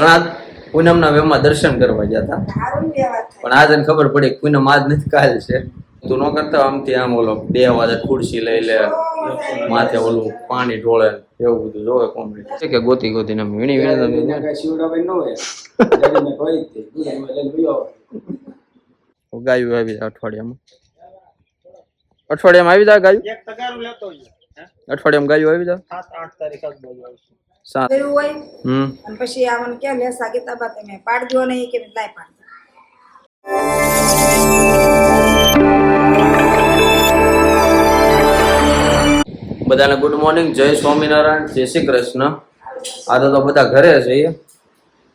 ઘણા પૂનમના વેમાં દર્શન કરવા ગયા હતા, પણ આજે ખબર પડી પૂનમ આજ નથી કાલ છે. તું ન કરતા આમથી આમ ઓલો 2 વાગે ખુરશી લઈ લે, માથે ઓલું પાણી ઢોળે, એવું બધું જોવે કોમેડી છે કે ગોતી ગોતીને વીણી વીણી ગાયું આવી જાય અઠવાડિયામાં આવી જાય ગાયું અઠવાડિયામાં ગાયું આવી જાય 7-8 તારીખ પછી આમને કે લેસા ગીતા બા તમે પાડ દો નહીં કે લાય પાડ બધાને ગુડ મોર્નિંગ, જય સ્વામિનારાયણ, જય શ્રી કૃષ્ણ. આજે તો બધા ઘરે છીએ,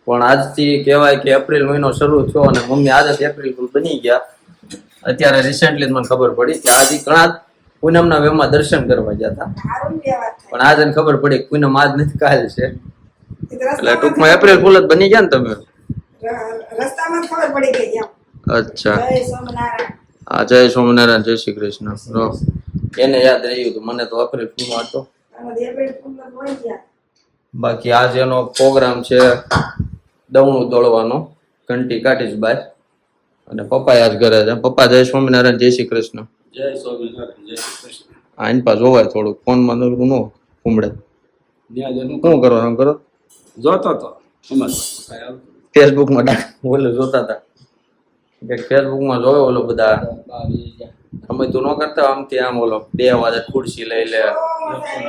પણ આજથી કહેવાય કે એપ્રિલ મહિનો શરૂ થયો અને મમ્મી આજે એપ્રિલ ફૂલ બની ગયા. અત્યારે રિસેન્ટલી મને ખબર પડી કે આજે ઘણા પૂનમના વેમાં દર્શન કરવા ગયા હતા, પણ આજે ખબર પડી કે પૂનમ આજ નથી કાલ છે. એટલે ટૂંકમાં એપ્રિલ ફૂલ જ બની ગયા ને તમે? રસ્તામાં ખબર પડી ગઈ. અચ્છા, જય સ્વામિનારાયણ. હા, જય સ્વામિનારાયણ, જય શ્રી કૃષ્ણ. એને યાદ રહ્યું હતું, મને તો એપ્રિલ ફૂલ હતો. બાકી આજે એનો પ્રોગ્રામ છે દવણું દોડવાનો, ઘંટી કાઢીશ બાર, અને પપ્પા આજ ઘરે છે. પપ્પા જય સ્વામિનારાયણ, જય શ્રી કૃષ્ણ. જય સ્વામિનારાયણ, જય શ્રી કૃષ્ણ. આઈન પા જોવાય થોડુંક ફોનમાં નો કુંબડે. શું કરો આમ કરો? જોતો તો ફેસબુકમાં ઓલું જોતા હતા કે ફેસબુકમાં જોયો ઓલો બધા અમે તું ન કરતા આમથી આમ ઓલો 2 વાગે ખુરશી લઈ લે,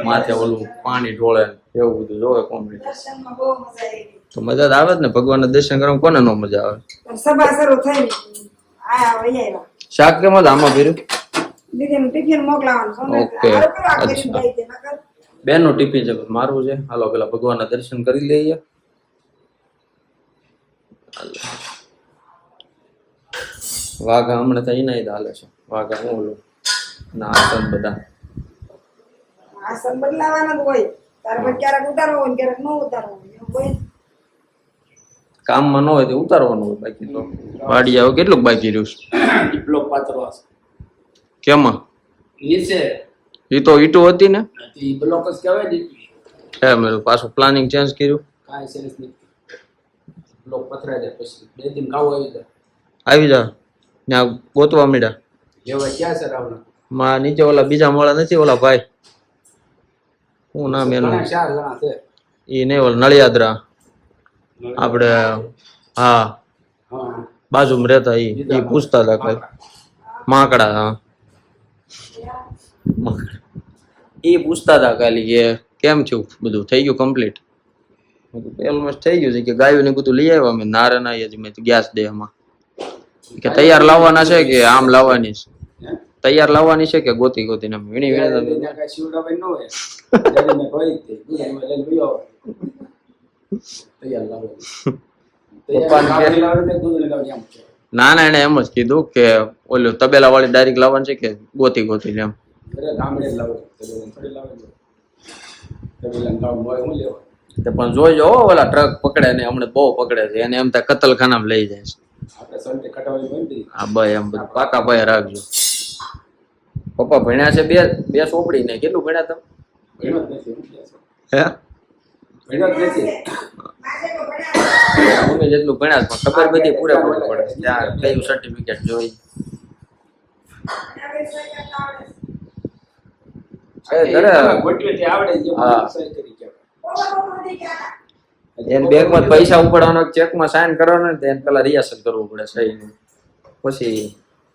માથે ઓલું પાણી ઢોળે, એવું બધું જોવે કોમેડી. દર્શનમાં બહુ મજા આવી. તો મજા આવે જ ને, ભગવાનના દર્શન કરવામાં કોને નો મજા આવે? પણ સભા શરૂ થઈ આયા વૈયા શાક કેમ જ આમાં ભર્યું? દીદીનું ટિફિન મોકલાવાનું. ઓકે, બેનનું ટિફિન છે, મારું છે. હાલો પેલા ભગવાનના દર્શન કરી લઈએ. વાઘા હમણાં તો એના જ હાલે છે. વાઘા હું ઓલું ના આસન બધા આસન બદલાવાના જ હોય. તારે પછી ક્યારેક ઉતારવો હોય ક્યારેક ન ઉતારવો હોય, એવું હોય. કામમાં ન હોય તો ઉતારવાનું હોય. બાકી તો વાડી આવે. કેટલું બાકી રહ્યું છે? બ્લોક પાત્રો કેમાં? નીચે એ તો ઈટો હતી ને, બ્લોક જ કહેવાય ને. હે મેં પાછું પ્લાનિંગ ચેન્જ કર્યું. કાંઈ સેન્સ નથી. બ્લોક પથરાઈ જાય પછી 2 દિન ગાવ આવી જાય. આવી જા ત્યાં ગોતવા માંડ્યા. લેવા ક્યાં છે રાવણ? માં નીચે ઓલા બીજા મોળા નથી, ઓલા ભાઈ શું નામ એનું? 4 જણા છે. એ નહીં ઓલા નળિયાદરા આપણે, હા બાજુમાં રહેતા એ પૂછતા હતા કઈ માકડા. હા, એ પૂછતા હતા ખાલી કે કેમ થયું, બધું થઈ ગયું કમ્પ્લીટ? ઓલમોસ્ટ થઈ ગયું છે કે ગાયું ને બધું લઈ આવ્યા. મેં નારે ના મેં ગેસ દે એમાં કે તૈયાર લાવવાના છે કે આમ લાવવાની છે? તૈયાર લાવવાની છે કે ગોતી ગોતીને વીણી વીણી કાંઈ શિવડાભાઈ ન હોય. જ્યારે મેં કહી તે દુનિયામાં લઈને ગયો તૈયાર લાવો. તૈયાર લાવે ને દૂધ લગાવી એમ છે. ના ના, એને એમ જ કીધું કે ઓલું તબેલા વાળી ડાયરેક્ટ લાવવાની છે કે ગોતી ગોતીને એમ? ગામડે જ લાવે, થોડી લાવે તબેલા ગામ હોય હું લેવા. પણ જોઈજો ઓલા ટ્રક પકડે ને, હમણાં બહુ પકડે છે એને, એમ ત્યાં કતલખાનામાં લઈ જાય છે. આપણે સંતે કટાવી બનતી. હા ભાઈ, એમ બધું પાકા ભાઈ રાખજો. પપ્પા ભણ્યા છે બે સોપડી ને. કેટલું ભણ્યા તમે? ભણ્યો જ નથી. હે, ભણ્યો જ નથી. મમ્મી જેટલું ભણ્યા પણ ખબર બધી પૂરેપૂરી પડે. ત્યાં કયું સર્ટિફિકેટ જોઈ ગોઠવેથી આવડે છે. હા. સહી કરી કહેવાય. એને બેંકમાં પૈસા ઉપાડવાનો, ચેકમાં સાઇન કરવાનો ને એને પેલા રિહર્સલ કરવું પડે સહી નું, પછી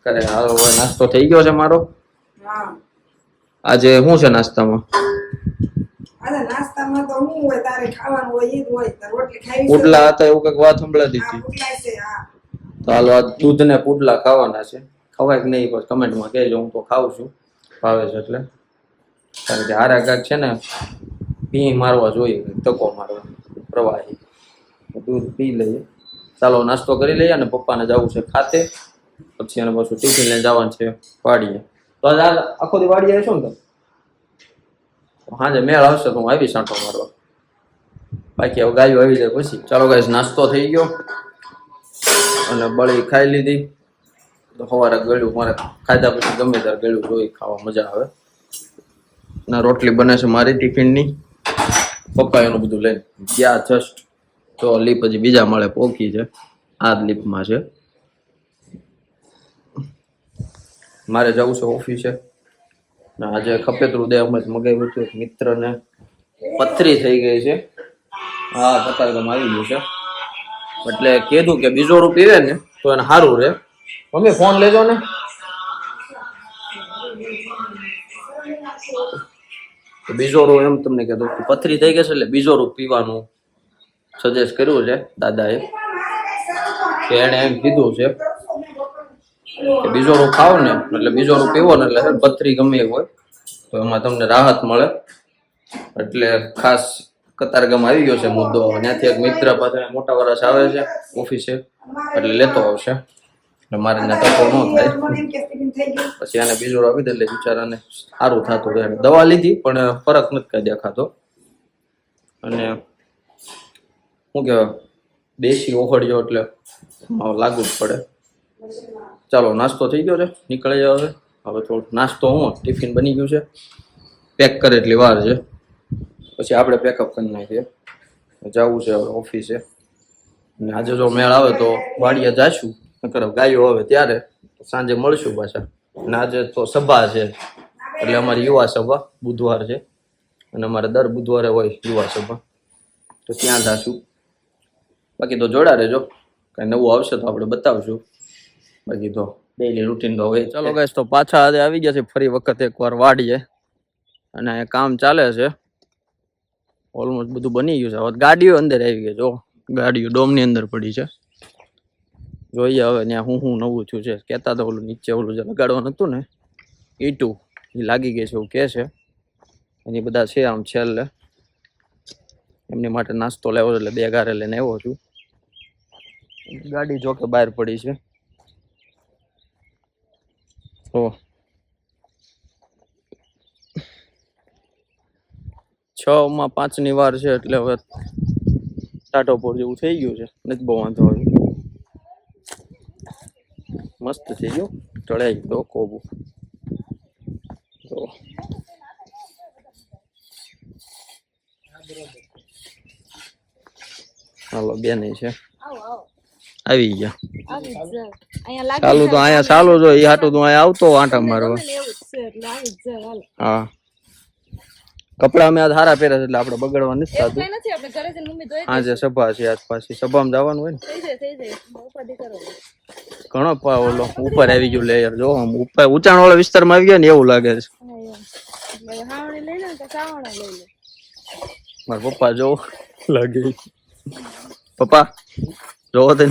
કરે. હાલો હવે નાસ્તો થઈ ગયો છે મારો. આજે શું છે નાસ્તામાં? આજે નાસ્તામાં તો શું હોય, તારે ખાવાનું હોય ઈ જ હોય. તારે રોટલી ખાવી છે? પુડલા હતા એવું કઈક વાત સંભળાતી હા, હતી. પુડલા છે. હા, તો હાલો આ દૂધ ને પુડલા ખાવાના છે. ખવાય કે નહીં બસ કમેન્ટમાં કહેજો. હું તો ખાઉં છું, ભાવે છે એટલે. કારણ કે હારા કાંઈક છે ને પી મારવા જોઈએ, તકો મારવા પ્રવાહી. દૂધ પી લઈએ. ચાલો નાસ્તો કરી લઈએ અને પપ્પાને જવું છે ખાતે, પછી એને પાછું ટિફિન લઈને જવાનું છે વાડીએ. તો આજે આખો દી વાડીએ આવીશું ને તમે? હાજે મેળ આવશે તો હું આવી સાંટો મારવા. બાકી હવે ગાયું આવી જાય પછી. ચાલો ગાઈસ, નાસ્તો થઈ ગયો અને બળી ખાઈ લીધી. તો સવારે ગળ્યું મારે ખાધા પછી ગમે ત્યારે ગળ્યું જોઈ ખાવા મજા આવે. ના રોટલી બને છે મારી ટિફિનની. પપ્પા એનું બધું લઈને ગયા જસ્ટ. તો લીપ હજી બીજા માળે પોકી છે, આ જ લીપમાં છે. મારે જવું છે ઓફિસે. આજે ખપેતરું દે અમે મગાવ્યું હતું એક મિત્રને પથરી થઈ ગઈ છે. હા કતારગામ આવી ગયું છે એટલે કીધું કે બીજો રૂ પીવે ને તો એને સારું રહે. મમ્મી ફોન લેજો ને. તો બીજો રૂ એમ તમને કીધું પથરી થઈ ગઈ છે એટલે બીજો રૂ પીવાનું સજેસ્ટ કર્યું છે દાદાએ, કે એને એમ કીધું છે કે બીજો રૂ ખાવ ને એટલે બીજો રૂ પીવો ને એટલે પથરી ગમે એ હોય તો એમાં તમને રાહત મળે. એટલે ખાસ કતારગામ આવી ગયો છે મુદ્દો. ત્યાંથી એક મિત્ર પાસે મોટા વરસ આવે છે ઓફિસે એટલે લેતો આવશે એટલે મારે એને તકો ન થાય. પછી એને બીજો આપી દે એટલે બિચારાને સારું થતું રહે. દવા લીધી પણ ફરક નથી કઈ દેખાતો. અને શું કહેવાય દેશી ઓહળ્યો એટલે લાગુ જ પડે. ચાલો નાસ્તો થઈ ગયો છે, નીકળી જાવ હવે. હવે થોડું નાસ્તો હું ટિફિન બની ગયું છે, પેક કરે એટલી વાર છે, પછી આપણે પેકઅપ કરી નાખીએ. જવું છે હવે ઓફિસે. અને આજે જો મેળ આવે તો વાડીએ જાશું, નકર ગાયો આવે ત્યારે સાંજે મળશું પાછા. અને આજે તો સભા છે એટલે અમારી યુવા સભા બુધવાર છે અને અમારે દર બુધવારે હોય યુવા સભા, તો ત્યાં જાશું. બાકી તો જોડા રહેજો, કઈ નવું આવશે તો આપણે બતાવશું. બાકી તો ડેઈલી રૂટીન તો હોય. ચાલો ગાઈસ, તો પાછા આજે આવી ગયા છે ફરી વખત એકવાર વાડીએ અને કામ ચાલે છે. ઓલમોસ્ટ બધું બની ગયું છે. હવે ગાડીઓ અંદર આવી ગઈ. જો ગાડીઓ ડોમની અંદર પડી છે. જોઈએ હવે ત્યાં હું નવું થયું છે. કહેતા તો ઓલું નીચે ઓલું જે લગાડવાનું હતું ને ઈટું એ લાગી ગઈ છે એવું કહે છે. એની બધા છે આમ છેલ્લે. એમની માટે નાસ્તો લેવો એટલે 2 ગારે લઈને આવ્યો છું. ગાડી જો કે બહાર પડી છે. તો 6:05 વાર છે એટલે હવે ટાટોપોર જેવું થઈ ગયું છે. નથી બહુ વાંધો આવ્યો. મસ્ત થઈ ગયું, ચડાઈ ગયો કોબું. તો હાલો બેન છે આવી ગયા. ચાલુ તો અહીંયા ચાલુ જો એ હાટું તો અહીંયા આવતો આંટા મારવા. હા કપડા મેં સારા પહેરે છે એટલે આપણે બગડવા નથી થતું. આજે સભા છે, આજ પાછી સભામાં જવાનું હોય ને. ઘણો ઓલો ઉપર આવી ગયું લેયર. જો આમ ઉપર ઊંચાણ વાળા વિસ્તારમાં આવી ગયા ને એવું લાગે છે. મારા પપ્પા જો લાગે. પપ્પા જોવો તો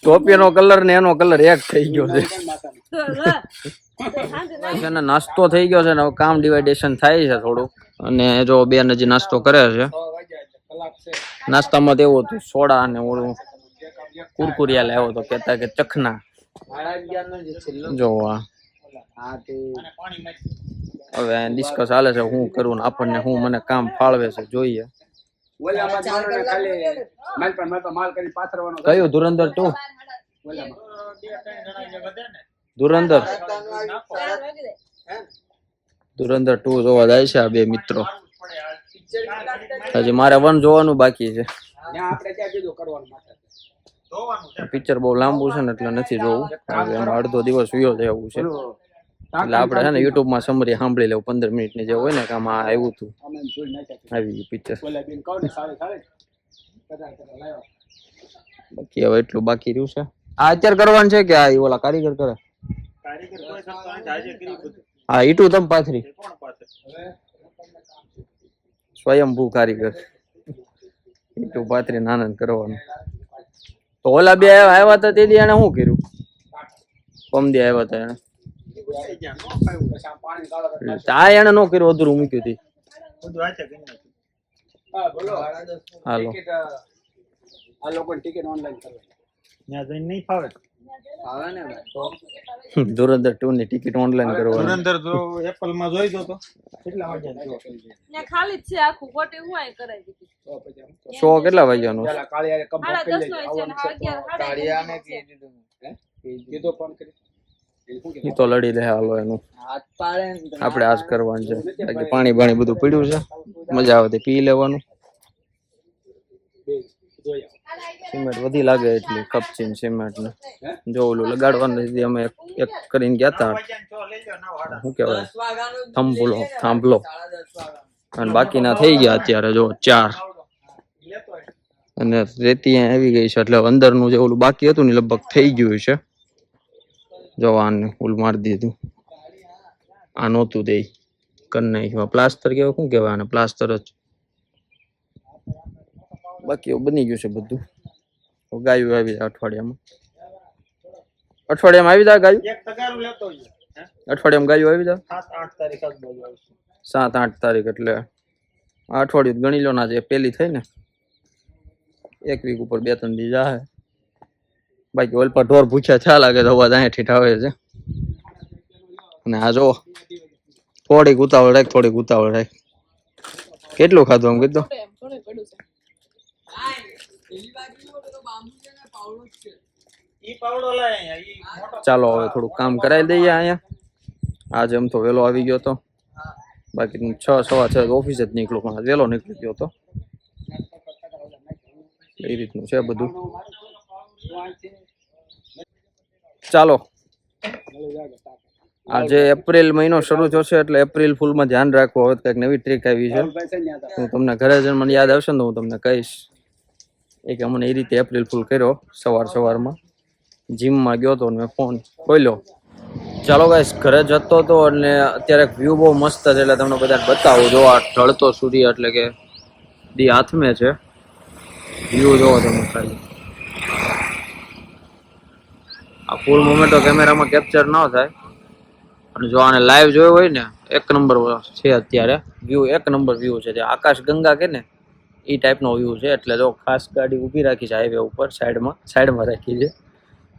ટોપીનો કલર ને એનો કલર એક થઈ ગયો છે. નાસ્તો થઈ ગયો છે ને હવે કામ ડિવાઇડેશન થાય છે થોડું. અને જો બેન હજી નાસ્તો કરે છે. નાસ્તામાં તો એવું હતું સોડા અને ઓલું કુરકુરિયા લાવ્યો તો કહેતા કે ચખના. જો હવે ડિસ્કસ ચાલે છે હું કરું ને આપણને હું મને કામ ફાળવે છે જોઈએ. કયું ધુરંધર 2? ધુરંધર 2 જોવા જાય છે આ બે મિત્રો. હજી મારે 1 જોવાનું બાકી છે. પિક્ચર બહુ લાંબુ છે ને એટલે નથી જોવું. એમાં અડધો દિવસ વયો જાય એવું છે. એટલે આપણે છે ને યુટ્યુબ માં સમરી સાંભળી લેવું 15 મિનિટની જે હોય ને કે આમાં આવ્યું હતું આવી ગયું પિક્ચર. બાકી હવે એટલું બાકી રહ્યું છે. આ અત્યારે કરવાનું છે કે આ ઓલા કારીગર કરે? હા ઈટું તમ પાથરી સ્વયંભૂ કારીગર ઈટું પાથરી નાનંદ કરવાનું. તો ઓલા બે આવ્યા હતા તે દી એને શું કર્યું? પમદી આવ્યા હતા એને આ એને નો કર્યું, અધૂરું મૂક્યું હતી. હાલો આ લોકોની ટિકિટ ઓનલાઈન કરવાની ત્યાં જઈને નહીં ફાવે. ફાવે ને ધુરંધર 2 ની ટિકિટ ઓનલાઈન કરવાની. ધુરંધર જો એપલ માં જોઈ દો તો કેટલા વાગ્યા જો ને ખાલી છે આખું ખોટી હું આય કરાવી દીધી. શો કેટલા વાગ્યાનો? પેલા કાળિયારે કમ્પ્લીટ કરી લેજો. કાળિયાને કીધું ફોન કરી એ તો લડી લે હાલો એનું આપણે આજ કરવાનું છે બાકી પાણી બાણી બધું પીડ્યું છે મજા આવે તે પી લેવાનું સિમેન્ટ વધી લાગે એટલી કપચીન સિમેન્ટ ને જો ઓલું લગાડવાનું લીધે અમે એક કરીને ગયા હતા શું કહેવાય થાંભલો અને બાકીના થઈ ગયા અત્યારે જો 4 અને રેતી અહીંયા આવી ગઈ છે એટલે અંદરનું જે ઓલું બાકી હતું ને લગભગ થઈ ગયું છે જવાને ઓલું મારી દીધું આ નહોતું દે કર નાખ્યું પ્લાસ્ટર કેવું શું કહેવાય આને પ્લાસ્ટર જ બાકી એવું બની ગયું છે બધું ગાયું આવી જાય અઠવાડિયામાં આવી જાય ગાયું અઠવાડિયામાં ગાયું આવી જાય 7-8 તારીખ એટલે આ અઠવાડિયું ગણી લો ના જે પેલી થઈ ને 1 વીક ઉપર 2-3 દી જાય બાકી ઓલ પર ઢોર ભૂખ્યા થયા લાગે તો અવાજ અહીંયા ઠીઠાવે છે અને આ જો થોડીક ઉતાવળ રાખ કેટલું ખાધું આમ કીધું ચાલો હવે થોડું કામ કરાવી દઈએ અહીંયા આજે એમ તો વેલો આવી ગયો તો બાકી 6-6 ઓફિસે જ નીકળું પણ વેલો નીકળી ગયો તો એ રીતનું છે બધું ચાલો આજે એપ્રિલ મહિનો શરૂ થયો છે એટલે એપ્રિલ ફૂલમાં ધ્યાન રાખવું હવે કંઈક નવી ટ્રીક આવી છે હું તમને ઘરે જઈને મને યાદ આવશે ને તો હું તમને કહીશ એક અમને એ રીતે એપ્રિલ ફૂલ કર્યો સવારમાં જીમમાં ગયો હતો ને મેં ફોન ખોલ્યો ચાલો ગાઈસ ઘરે જતો હતો અને અત્યારે વ્યૂ બહુ મસ્ત છે એટલે તમને બધાને બતાવું જો આ ઢળતો સૂર્ય એટલે કે દી હાથમે છે વ્યૂ જોવો તમે ખાલી આ ફૂલ મોમેન્ટો કેમેરામાં કેપ્ચર ન થાય અને જો આને લાઈવ જોયો હોય ને 1 નંબર છે અત્યારે વ્યૂ 1 નંબર વ્યૂ છે જે આકાશ ગંગા કે ને એ ટાઈપનો વ્યૂ છે એટલે જો ખાસ ગાડી ઊભી રાખી છે હાઈવે ઉપર સાઈડમાં રાખી છે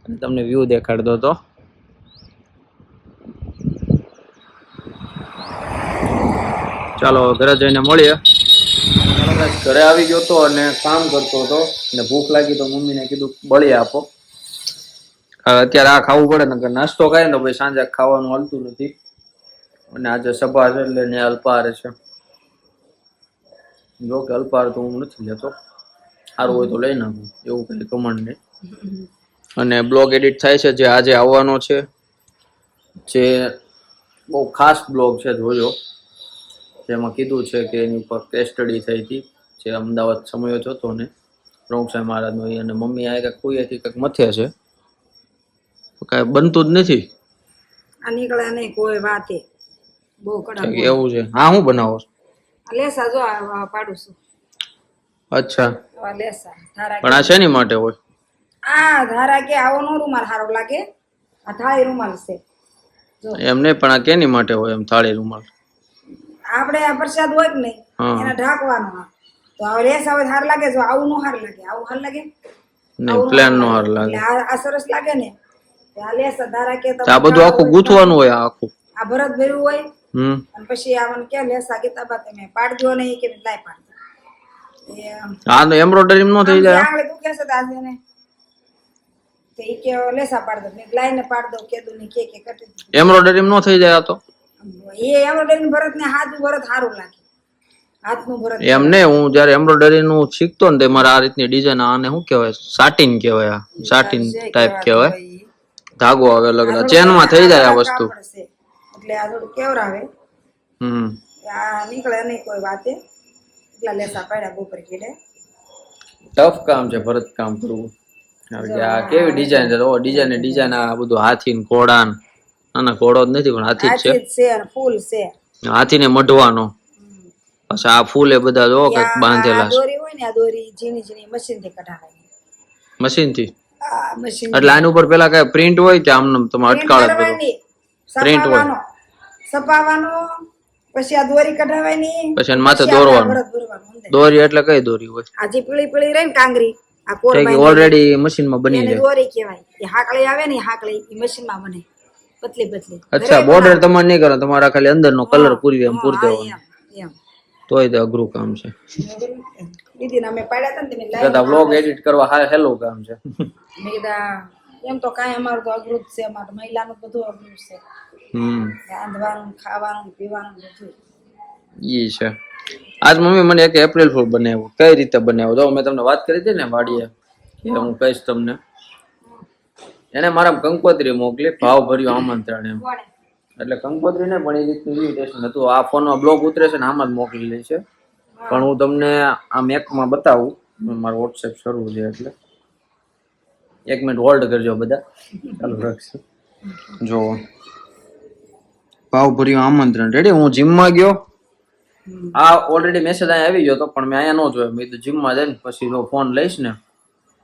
અને તમને વ્યૂ દેખાડ દો તો ચાલો ઘરે જઈને મળીએ ઘરે આવી ગયો તો અને કામ કરતો હતો અને ભૂખ લાગી તો મમ્મીને કીધું બળી આપો અત્યારે આ ખાવું પડે ને નાસ્તો ખાય ને ભાઈ સાંજે ખાવાનું હાલતું નથી અને આજે સભા છે એટલે ને અલ્પાહાર છે જો કે અલ્પાહાર તો હું નથી લેતો સારું હોય તો લઈ નાખું એવું કઈ કમંડ નહીં અને બ્લોગ એડિટ થાય છે જે આજે આવવાનો છે જે બહુ ખાસ બ્લોગ છે જોજો જેમાં કીધું છે કે એની ઉપર કેસ સ્ટડી થઈ હતી જે અમદાવાદ સમયો જોતો ને પ્રમુખ મહારાજનો અને મમ્મી આ કંઈક કોઈથી કંઈક મથે છે કાંઈ બનતું જ નથી આ નીકળે નહીં કોઈ વાતે બહુ કડક એવું છે હા હું બનાવો છો લેસા જો આ પાડું છું અચ્છા આ લેસા ધારા પણ આ શેની માટે હોય આ ધારા કે આવો નો રૂમાલ સારો લાગે આ થાળી રૂમાલ છે જો એમ નહીં પણ આ કેની માટે હોય એમ થાળી રૂમાલ આપણે આ પ્રસાદ હોય કે નહીં એને ઢાંકવાનો તો આ લેસા હોય હાર લાગે જો આવું નો હાર લાગે આવું હાર લાગે નહીં પ્લેન નો હાર લાગે આ સરસ લાગે ને આ લેસા ધારા કે આ બધું આખું ગૂંથવાનું હોય આખું આ ભરત ભર્યું હોય અને પછી આમને કે લેસા ગીતા તમે પાડ દો ને કે લાય પાડ હા તો એમ્બ્રોઇડરી નો થઈ જાય આંગળી દુખે છે તાજે ને તે ઈ કે લેસા પાડ દો ને લાઈ ને પાડ દો કે દો ને કે કટી એમ્બ્રોઇડરી નો થઈ જાય આ તો એ એમ્બ્રોઇડરી ભરત ને હાથનું ભરત સારું લાગે હાથનું ભરત એમ ને હું જયારે એમ્બ્રોઇડરી નું શીખતો ને તે મારા આ રીતની ડિઝાઇન આને શું કહેવાય સાટિન કહેવાય આ સાટિન ટાઈપ કહેવાય ધાગો આવે અલગ ચેન માં થઈ જાય આ વસ્તુ એટલે આ થોડું કેવરાવે આ નીકળે નહીં કોઈ વાતે એટલા લેસા પાડ્યા બપોર કીડે ટફ કામ છે ભરત કામ કરવું આ કેવી ડિઝાઇન છે ઓ ડિઝાઇન આ બધું હાથી ને ઘોડા ના ઘોડો જ નથી પણ હાથી જ છે અને ફૂલ છે હાથી ને મઢવાનો પછી આ ફૂલ એ બધા જો કે બાંધેલા છે દોરી હોય ને આ દોરી ઝીણી ઝીણી મશીન થી કઢાવાય મશીન થી આ મશીન એટલે આની ઉપર પેલા કઈ પ્રિન્ટ હોય કે આમ તમે અટકાળ જ બધું પ્રિન્ટ હોય સપાવાનો પછી આ દોરી કઢાવાની પછી એના માથે દોરવાનું દોરી એટલે કઈ દોરી હોય આજે પીળી પીળી રહી ને કાંગરી આ કોર ઓલરેડી મશીન માં બની જાય દોરી કહેવાય એ હાકળી આવે ને હાકળી એ મશીન માં બને પતલી પતલી અચ્છા બોર્ડર તમારે નહીં કરો તમારા ખાલી અંદર નો કલર પૂરી એમ પૂર દેવાનો એમ તોય તો અઘરું કામ છે દીદી અમે પાડ્યા હતા ને તમે કદા વ્લોગ એડિટ કરવા હેલો કામ છે મેં કીધા એમ તો કાંઈ અમારું તો અઘરું જ છે, અમારે મહિલાનું બધું અઘરું છે, રાંધવાનું, ખાવાનું, પીવાનું બધું. ઈ છે. આજ મમ્મી મને એક એપ્રિલ ફૂલ બનાવ્યો. કઈ રીતે બનાવ્યો? જો મેં તમને વાત કરી હતી ને વાડીએ, કે હું કહીશ તમને. એને મારા કંકોત્રી મોકલી, ભાવ ભર્યું આમંત્રણ એમ. કોણે? એટલે કંકોત્રી ને પણ એ રીતનું ઇન્વિટેશન હતું. આ ફોનમાં બ્લોગ ઉતરે છે ને આમાં જ મોકલી લે છે. પણ હું તમને આ મેપમાં બતાવું. મારું વોટ્સએપ શરૂ છે એટલે 1 મિનિટ હોલ્ડ કરજો બધા, ચાલુ રાખશે. જો ભાવ ભર્યું આમંત્રણ રેડી. હું જીમમાં ગયો, આ ઓલરેડી મેસેજ અહીંયા આવી ગયો હતો, પણ મેં અહીંયા ન જોયો. મેં તો જીમમાં જઈને પછી જો ફોન લઈશ ને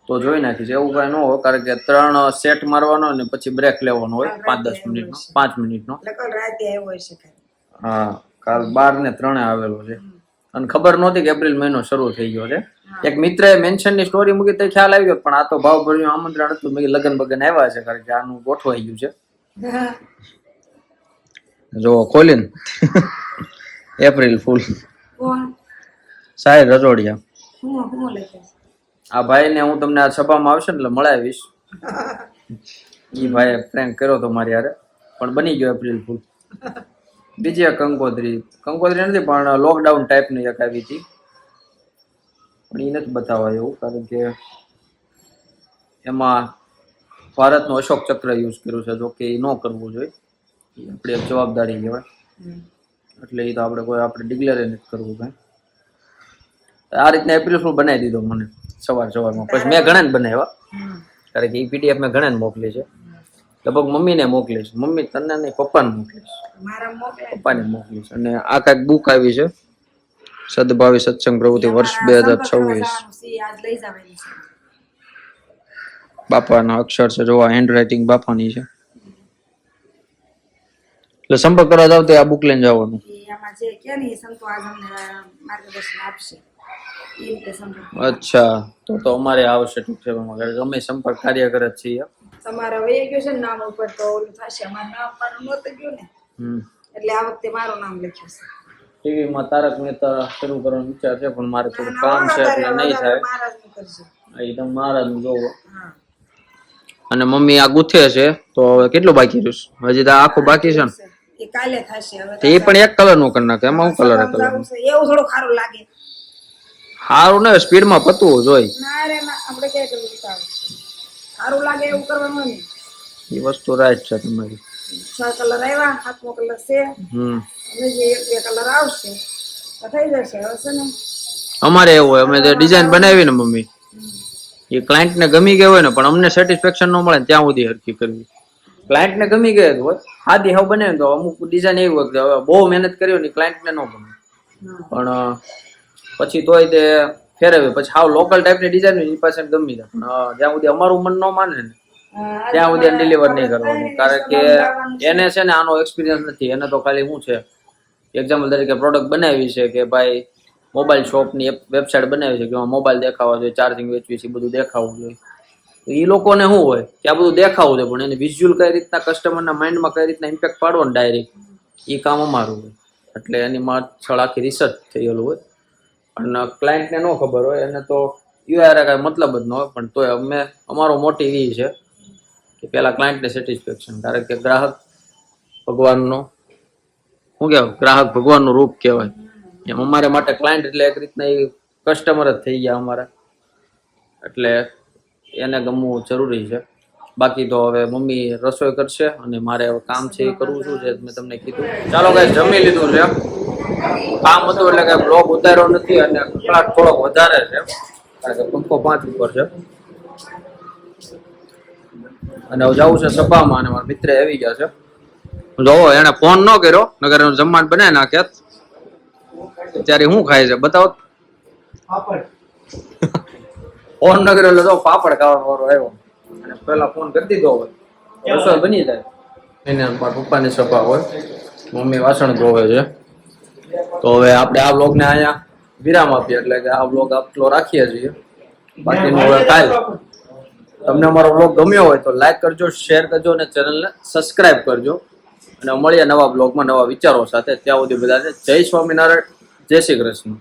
તો જોઈ નાખીશ. એવું કઈ ન હોય, કારણ કે 3 સેટ મારવાનો ને પછી બ્રેક લેવાનો હોય 5-10 મિનિટનો, 5 મિનિટનો. એટલે કાલ રાતે આવ્યો હશે કાંઈ. હા, કાલ 12 ને 3 આવેલો છે. અને ખબર નહોતી કે એપ્રિલ મહિનો શરૂ થઈ ગયો છે. એક મિત્રએ મેન્શનની સ્ટોરી મૂકી તો ખ્યાલ આવી ગયો, પણ આ તો ભાવ ભર્યું આમંત્રણ હતું. મેં લગન બગન આવ્યા છે, કારણ કે આનું ગોઠવાઈ ગયું છે. જો ખોલીને એપ્રિલ ફૂલ કોણ? સાહેબ રજોડિયા. હું લખ્યું? આ ભાઈ ને હું તમને આ સભામાં આવશે ને એટલે મળાવીશ. ઈ ભાઈએ પ્રેન્ક કર્યો તો મારી હારે, પણ બની ગયો એપ્રિલ ફૂલ. બીજી એક કંકોત્રી નથી, પણ લોકડાઉન ટાઈપની એક આવી હતી, પણ એ નથી બતાવવા એવું, કારણ કે એમાં ભારતનો અશોક ચક્ર યુઝ કર્યું છે. જો કે એ ન કરવું જોઈએ, એ આપણી એક જવાબદારી કહેવાય. એટલે એ તો આપણે ડિક્લેર નથી કરવું કાંઈ. આ રીતના એપ્રિલ ફૂલ બનાવી દીધો મને સવારમાં. પછી મેં ઘણા જ બનાવ્યા, કારણ કે એ પીડીએફ મેં ઘણા મોકલી છે. લગભગ મમ્મીને મોકલીશ, મમ્મી તને નહીં પપ્પાને મોકલીશ, પપ્પાને મોકલીશ. અને આ કાંઈક બુક આવી છે, સદભાવી સત્સંગ પ્રવૃત્તિ વર્ષ 2026. બાપાના અક્ષર છે, જોવા હેન્ડ રાઇટિંગ બાપાની છે. એટલે સંપર્ક કરવા જાવ તો આ બુક લઈને જવાનું. એમાં જે કે ને સંતો આજ અમને માર્ગદર્શન આપશે. એ રીતે સંપર્ક. અચ્છા, તો અમારે આવશે ટૂંક સમયમાં. અમે સંપર્ક કાર્ય કરે છીએ. તમારે વહી ગયું છે ને નામ ઉપર, તો ઓલું થશે. અમારું નામ મારું નહોતું ગયું ને, એટલે આ વખતે મારું નામ લખ્યું છે. ટીવીમાં તારક મહેતા શરૂ કરવાનો વિચાર છે, પણ મારે થોડું કામ છે એટલે નહીં થાય. મહારાજનું કરશે. એ તો મહારાજનું જોવો. અને મમ્મી આ ગુથે છે, તો હવે કેટલું બાકી રહ્યું? હજી તો આખું બાકી છે ને. એ કાલે થશે. હવે એ પણ એક કલર નું કરી નાખે. એમાં શું કલર એવું થોડું ખારું લાગે. સારું ને, સ્પીડમાં પતવું જોઈએ. ના રે ના, આપણે ક્યાં કરવું વિચારું. સારું લાગે એવું કરવાનું નહીં. એ વસ્તુ રાઈટ છે તમારી. 6 કલર આવ્યા, 7મો કલર છે. હવે જે 1-2 કલર આવશે તો થઈ જશે. હવે છે ને અમારે એવું હોય, અમે જે ડિઝાઇન બનાવી ને મમ્મી, એ ક્લાયન્ટ ને ગમી ગઈ હોય ને, પણ અમને સેટિસ્ફેક્શન ન મળે ત્યાં સુધી હરખી કરવી. ક્લાયન્ટ ને ગમી ગઈ હોય, હાદી હાવ બને તો અમુક ડિઝાઇન એવી હોય કે હવે બહુ મહેનત કરી હોય ને ક્લાયન્ટ ને ન ગમે, પણ પછી તોય તે ફેરવે. પછી હાવ લોકલ ટાઈપની ડિઝાઇન હોય એ પાસે ગમી જાય, પણ જ્યાં સુધી અમારું મન ન માને ને ત્યાં સુધી ડિલિવર નહીં કરવાનું. કારણ કે એને છે ને આનો એક્સપિરિયન્સ નથી. એને તો ખાલી શું છે, એક્ઝામ્પલ તરીકે પ્રોડક્ટ બનાવી છે કે ભાઈ મોબાઈલ શોપની વેબસાઇટ બનાવી છે કે મોબાઈલ દેખાવા જોઈએ, ચાર્જિંગ વેચવી છે, બધું દેખાવું જોઈએ. તો એ લોકોને શું હોય કે આ બધું દેખાવું છે, પણ એને વિઝ્યુઅલ કઈ રીતના કસ્ટમરના માઇન્ડમાં કઈ રીતના ઇમ્પેક્ટ પાડવો ને ડાયરેક્ટ, એ કામ અમારું હોય. એટલે એની પાછળ આખી રિસર્ચ થયેલું હોય. અને ક્લાયન્ટને ન ખબર હોય, એને તો યુઆર કાંઈ મતલબ જ ન હોય. પણ તોય અમે અમારો મોટિવ એ છે કે પેલા ક્લાયન્ટને સેટિસ્ફેક્શન. કારણ કે ગ્રાહક ભગવાનનો શું કહેવાય, ગ્રાહક ભગવાનનું રૂપ કહેવાય. એમ અમારે માટે ક્લાયન્ટ એટલે એક રીતના એ કસ્ટમર જ થઈ ગયા અમારા. એટલે એને ગમવું જરૂરી છે. બાકી તો હવે મમ્મી રસોઈ કરશે અને મારે હવે કામ છે એ કરવું શું છે મેં તમને કીધું. ચાલો ગાઈસ, જમી લીધું છે. કામ હતું એટલે કે બ્લોગ ઉતાર્યો નથી, અને કકળાટ થોડોક વધારે છે કારણ કે પંખો 5 ઉપર છે. અને હવે જવું છે સભામાં, અને મારા મિત્ર આવી ગયા છે. જોવો, એને ફોન ન કર્યો, નગર એનું જમવાનું બનાવી નાખે. ત્યારે શું ખાય છે બતાવો. ફોન ન કર્યો એટલે તો પાપડ ખાવાનો વારો આવ્યો. અને પેલા ફોન કરી દીધો હોય રસોઈ બની જાય. એને મારા પપ્પાની સભા હોય, મમ્મી વાસણ ધોવે છે. તો હવે આપણે આ બ્લોગને અહીંયા વિરામ આપીએ, એટલે કે આ બ્લોગ આટલો રાખીએ છીએ. બાકીનું હવે કાલ. તમને અમારો બ્લોગ ગમ્યો હોય તો લાઈક કરજો, શેર કરજો અને ચેનલને સબસ્ક્રાઇબ કરજો. અને મળીએ નવા બ્લોગમાં નવા વિચારો સાથે. ત્યાં સુધી બધાને જય સ્વામિનારાયણ, જય શ્રી કૃષ્ણ.